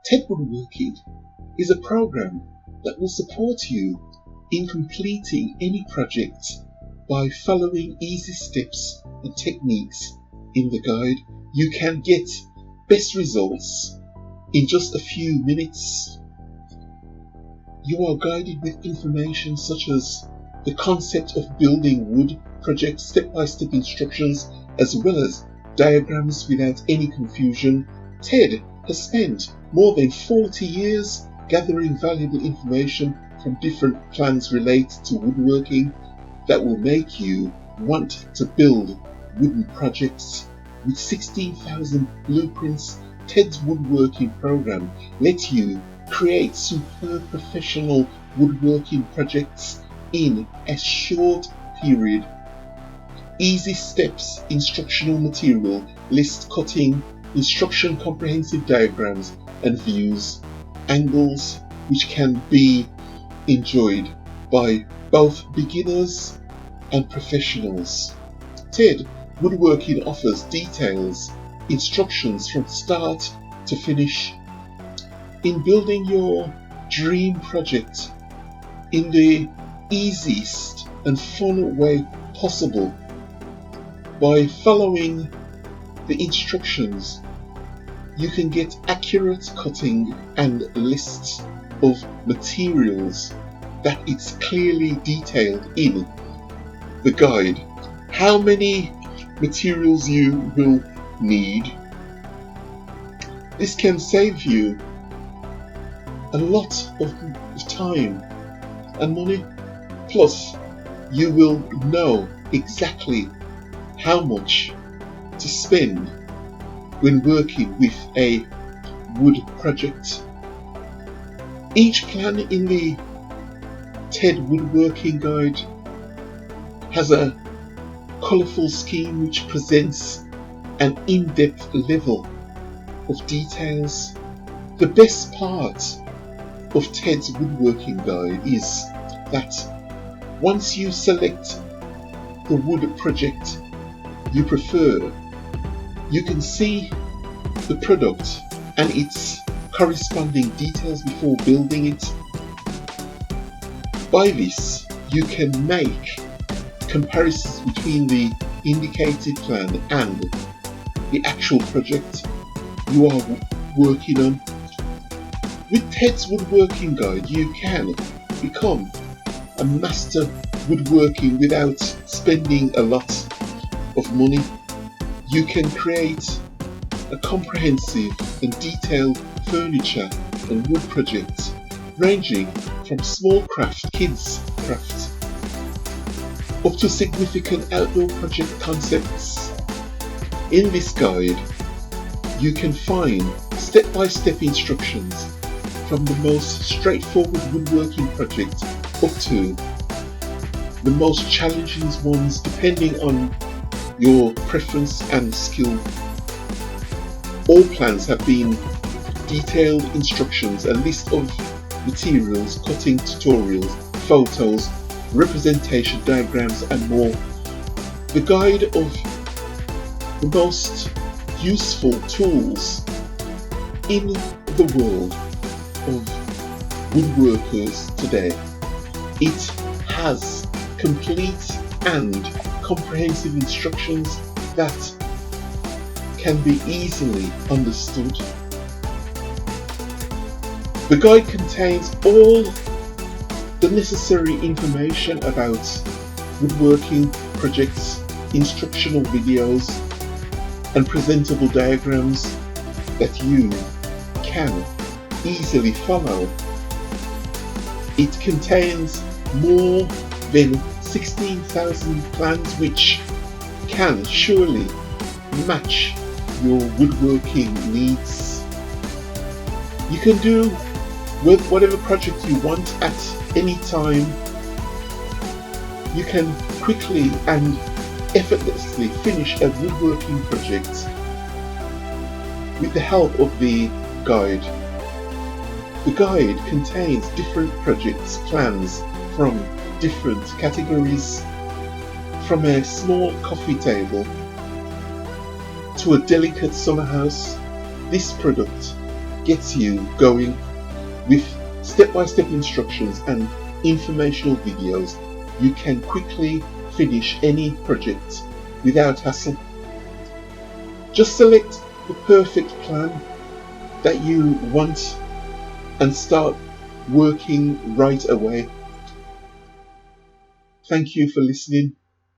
TED Woodworking is a program that will support you in completing any project by following easy steps and techniques in the guide. You can get best results in just a few minutes. You are guided with information such as the concept of building wood projects, step-by-step instructions, as well as diagrams without any confusion. TED has spent more than 40 years gathering valuable information from different plans related to woodworking that will make you want to build wooden projects. With 16,000 blueprints, TED's woodworking program lets you create superb professional woodworking projects in a short period. Easy steps, instructional material, list cutting, instruction, comprehensive diagrams and views, angles which can be enjoyed by both beginners and professionals. TED Woodworking offers details, instructions from start to finish in building your dream project in the easiest and fun way possible. By following the instructions, you can get accurate cutting and lists of materials that it's clearly detailed in the guide. How many materials you will need. This can save you a lot of time and money. Plus, you will know exactly how much to spend when working with a wood project. Each plan in the TED Woodworking Guide has a colourful scheme which presents an in-depth level of details. The best part of TED's Woodworking Guide is that once you select the wood project you prefer, you can see the product and its corresponding details before building it. By this, you can make comparisons between the indicated plan and the actual project you are working on. With TED's Woodworking Guide, you can become a master woodworking without spending a lot of money. You can create a comprehensive and detailed furniture and wood project ranging from small craft, kids craft, up to significant outdoor project concepts. In this guide, you can find step-by-step instructions from the most straightforward woodworking project up to the most challenging ones depending on your preference and skill. All plans have been detailed instructions, a list of materials, cutting tutorials, photos, representation diagrams and more. The guide of the most useful tools in the world of woodworkers today. It has complete and comprehensive instructions that can be easily understood. The guide contains all the necessary information about woodworking projects, instructional videos and presentable diagrams that you can easily follow. It contains more than 16,000 plans which can surely match your woodworking needs. You can do with whatever project you want at any time. You can quickly and effortlessly finish a woodworking project with the help of the guide. The guide contains different projects plans from different categories, from a small coffee table to a delicate summer house. This product gets you going with step-by-step instructions and informational videos. You can quickly finish any project without hassle. Just select the perfect plan that you want and start working right away. Thank you for listening.